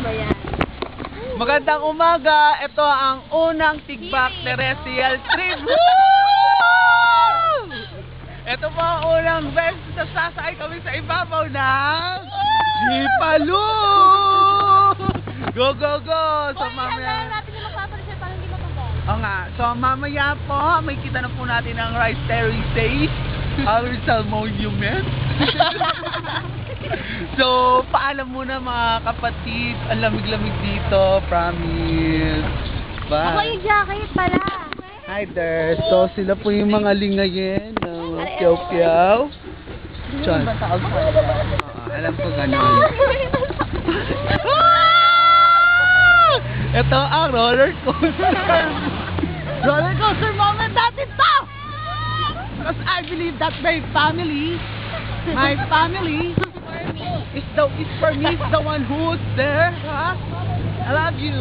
ba yan? Magandang umaga. Ito ang unang Tigbak terrestrial trip. Ito po ang unang beses na sasakay kami sa ibabaw ng Jipalu. Go, go, go! So mamaya... natin yung magpapalit para hindi matugal. Oo nga. So mamaya po, may kita na po natin ang Rice Terraces, our Rizal Monument. So, paalam muna mga kapatid. Ang lamig-lamig dito, promise. Bye. Ako yung jacket pala. Hi there. So, sila po yung mga lingayen ng Piyaw-Piyaw. Chan. Alam ko gano'n. Ito ang roller coaster. Roller coaster moment natin to! Because I believe that my family is for me, is the one who's there. Huh? I love you.